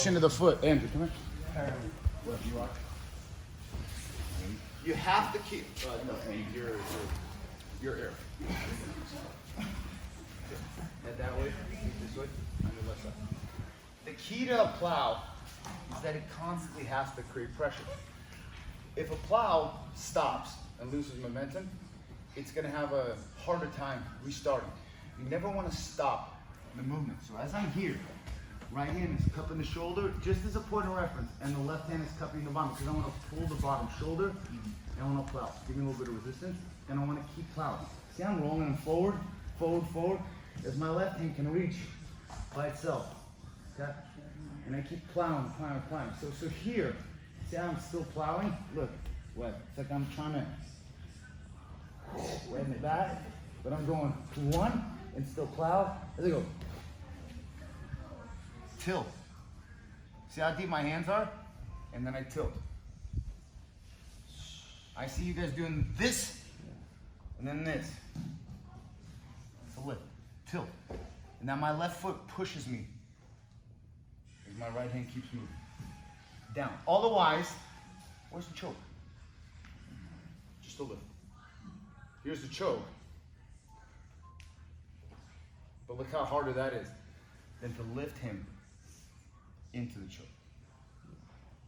Into the foot. Andrew, come here. You have to keep your air. Head that way, this way, on your left side. The key to a plow is that it constantly has to create pressure. If a plow stops and loses momentum, it's going to have a harder time restarting. You never want to stop the movement. So as I'm here, right hand is cupping the shoulder, just as a point of reference, and the left hand is cupping the bottom, because I want to pull the bottom shoulder, and I want to plow. Give me a little bit of resistance, and I want to keep plowing. See, I'm rolling forward, forward, forward, as my left hand can reach by itself. Okay? And I keep plowing, plowing, plowing. So here, see how I'm still plowing? Look, what? It's like I'm trying to wet it back, but I'm going to one and still plow. As I go. Tilt. See how deep my hands are? And then I tilt. I see you guys doing this, and then this. It's a lift. Tilt. And now my left foot pushes me, as my right hand keeps moving. Down. Otherwise, where's the choke? Just a lift. Here's the choke. But look how harder that is than to lift him into the choke.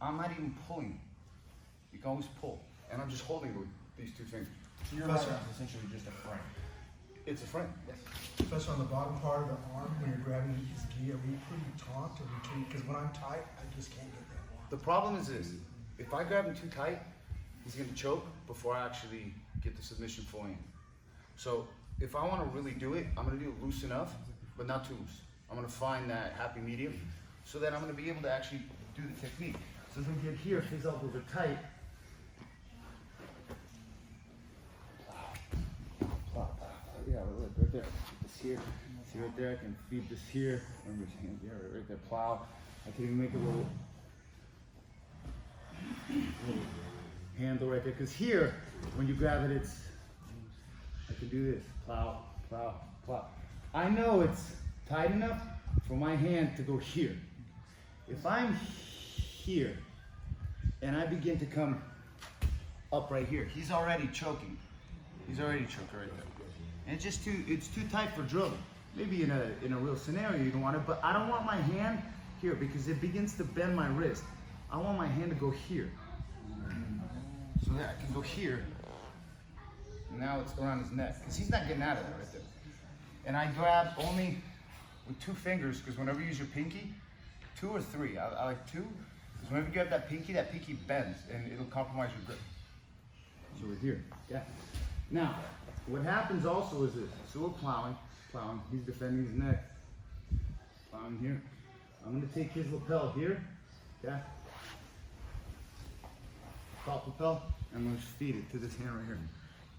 I'm not even pulling. You can always pull. And I'm just holding with these two fingers. So your right arm is essentially just a frame. It's a frame, yes. Especially on the bottom part of the arm, when you're grabbing his gi, are we pretty taut or retreat? Because when I'm tight, I just can't get that one. The problem is this. If I grab him too tight, he's going to choke before I actually get the submission fully in. So if I want to really do it, I'm going to do it loose enough, but not too loose. I'm going to find that happy medium so that I'm going to be able to actually do the technique. So as I get here, if his elbows are tight, yeah, right there. This here. See right there, I can feed this here. And right there, plow. I can even make a little handle right there. Because here, when you grab it, I can do this. Plow, plow, plow. I know it's tight enough for my hand to go here. If I'm here and I begin to come up right here, he's already choking. He's already choked right there. And it's too tight for drilling. Maybe in a real scenario you don't want it, but I don't want my hand here because it begins to bend my wrist. I want my hand to go here. So that I can go here. And now it's around his neck, because he's not getting out of there right there. And I grab only with two fingers, because whenever you use your pinky, 2 or 3, I like 2, because whenever you grab that pinky bends, and it'll compromise your grip. So we're here, yeah. Now, what happens also is this. So we're plowing, he's defending his neck. Plowing here. I'm gonna take his lapel here, okay? Top lapel, and I'm gonna feed it to this hand right here.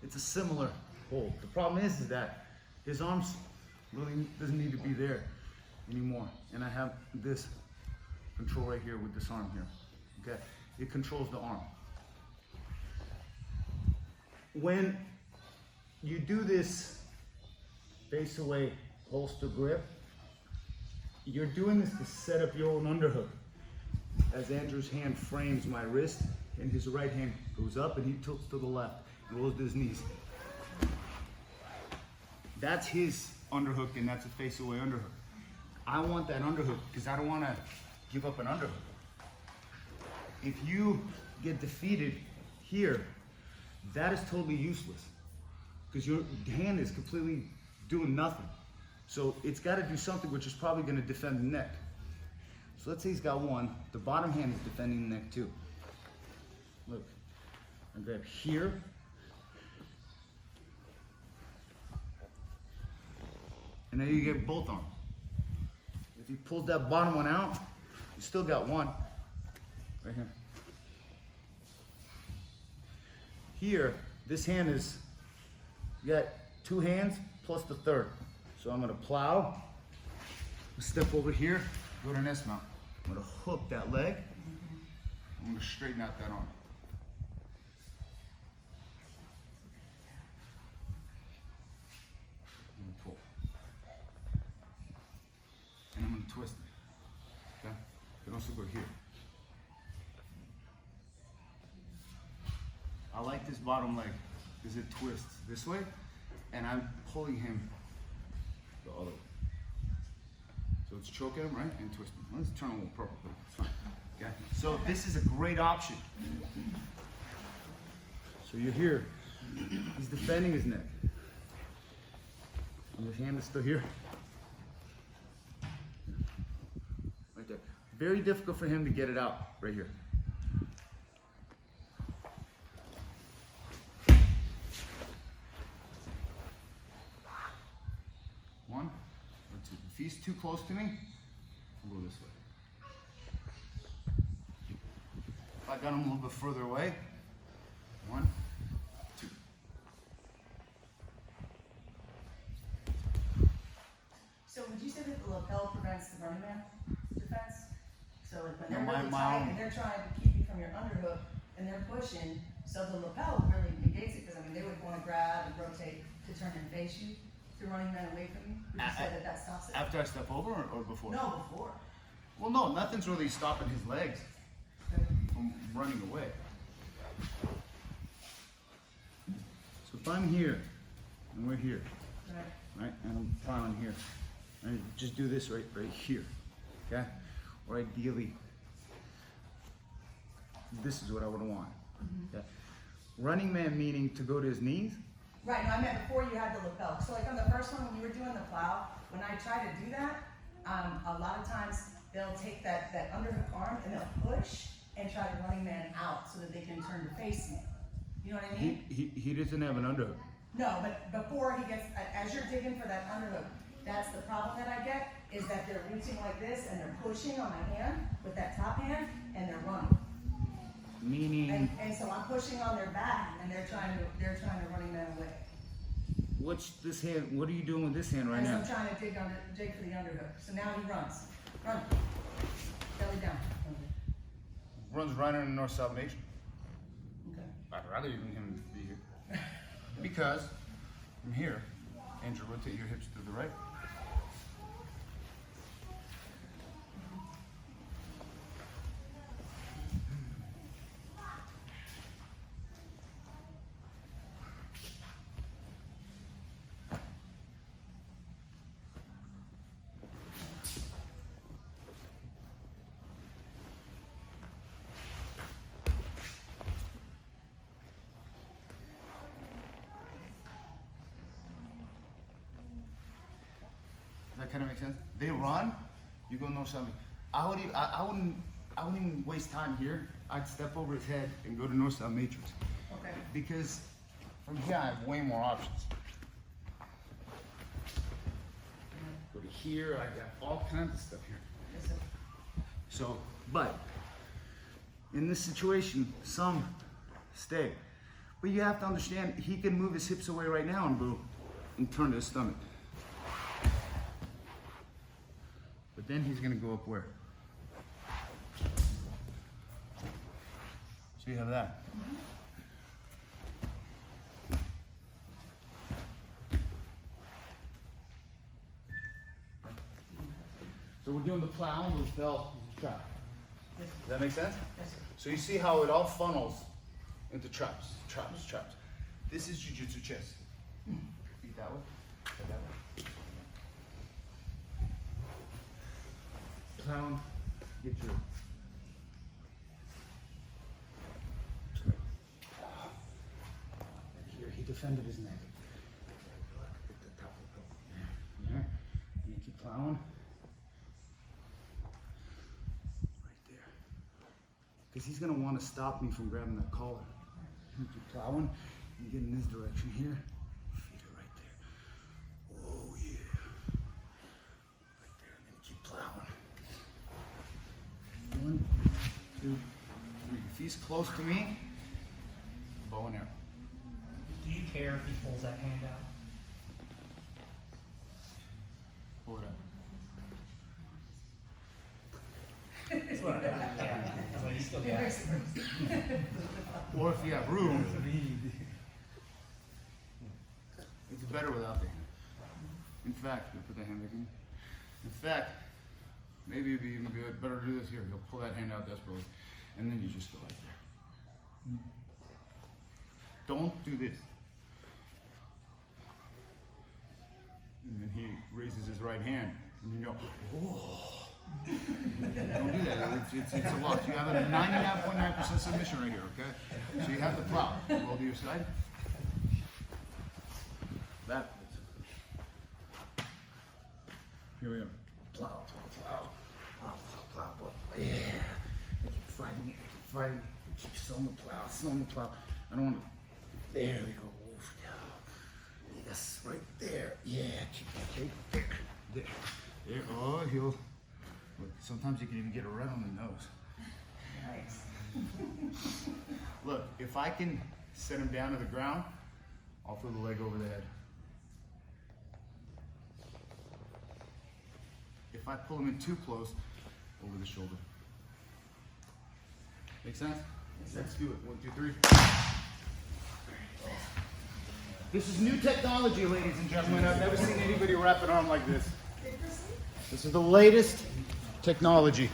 It's a similar hold. The problem is that his arms really doesn't need to be there anymore. And I have this control right here with this arm here, okay? It controls the arm. When you do this face away holster grip, you're doing this to set up your own underhook. As Andrew's hand frames my wrist, and his right hand goes up and he tilts to the left and rolls to his knees. That's his underhook, and that's a face away underhook. I want that underhook because I don't want to give up an underhook. If you get defeated here, that is totally useless because your hand is completely doing nothing. So it's got to do something which is probably going to defend the neck. So let's say he's got one. The bottom hand is defending the neck too. Look, I grab here. And then you get both arms. If he pulls that bottom one out, you still got one. Right here. Here, this hand is, you got 2 hands plus the third. So I'm gonna plow, step over here, go to an S mount. I'm gonna hook that leg. I'm gonna straighten out that arm. I'm gonna pull. And I'm gonna twist it. Okay? also go here. I like this bottom leg because it twists this way, and I'm pulling him the other way. So it's choking him, right, and twisting. Let's turn a little purple, but it's fine. Okay. So this is a great option. So you're here. He's defending his neck. And his hand is still here. Right there. Very difficult for him to get it out right here. One or two. If he's too close to me, I'll go this way. If I got him a little bit further away, one, two. So would you say that the lapel prevents the running man defense? So like when No, they're really my tight own- and they're trying to keep you from your underhook and they're pushing, so the lapel really negates it because I mean they would want to grab and rotate to turn and face you, to running man away from you. Would you say that that stops it? After I step over or before? No, before. Well, no, nothing's really stopping his legs Okay. from running away. So if I'm here and we're here, Right. right, and I'm plowing here, right, just do this right here, okay? Or ideally, this is what I would want. Okay? Running man meaning to go to his knees. Right, no, I meant before you had the lapel. So like on the first one, when you were doing the plow, when I try to do that, a lot of times they'll take that underhook arm and they'll push and try to running man out so that they can turn to face me. You know what I mean? He doesn't have an underhook. No, but before he gets, as you're digging for that underhook, that's the problem that I get, is that they're reaching like this and they're pushing on my hand with that top hand and they're running. Meaning, And so I'm pushing on their back and they're trying to running man away. what's this hand? What are you doing with this hand right And so now? I'm trying to dig for the underhook. So now he runs. Run. Belly down. Runs right in the north-south matrix. Okay. I'd rather even him be here. Because from here, Andrew, rotate your hips to the right. Does that kind of make sense? They run, you go north south. I wouldn't even waste time here. I'd step over his head and go to north south matrix Okay. because from here I have way more options. Go to here, I got all kinds of stuff here. Yes, sir. So, but in this situation, some stay. But you have to understand, he can move his hips away right now and go and turn to his stomach. But then he's gonna go up where? So you have that. So we're doing the plow and the lapel trap. Yes, Does that make sense? yes, sir. So you see how it all funnels into traps. This is Jiu-Jitsu chess. Feet that way, head that way. Clown, get your. Here, he defended his neck. Get the top of the belt. There. And you keep plowing. Right there. Because he's going to want to stop me from grabbing that collar. You keep plowing. You get in this direction here. Feet are right there. Oh, yeah. Right there. And then keep plowing. 1, 2, 3. If he's close to me, bow and arrow. Do you care if he pulls that hand out? Pull it up. That's what I yeah. That's what you still got. Or if you have room, it's better without the hand. In fact, we put the hand back in. In fact, Maybe it'd be even good, better to do this here. You'll pull that hand out desperately, and then you just go like that. Don't do this. And then he raises his right hand, and you go, oh. Don't do that. It's a loss. You have a 99.9% submission right here, okay? So you have to plow. Roll to your side. That. Here we go. Plow, plow, plow, plow, plow. Yeah. I keep fighting it. I keep fighting it. Keep slowing the plow, slowing the plow. I don't want to. There we go. Oof, yeah. Yes, right there. Yeah. Keep there. There. There. Oh, he'll. Look, sometimes you can even get it right on the nose. Nice. Look, if I can set him down to the ground, I'll throw the leg over the head. If I pull him in too close, over the shoulder. Make sense? Let's do it. 1, 2, 3. This is new technology, ladies and gentlemen. I've never seen anybody wrap an arm like this. This is the latest technology.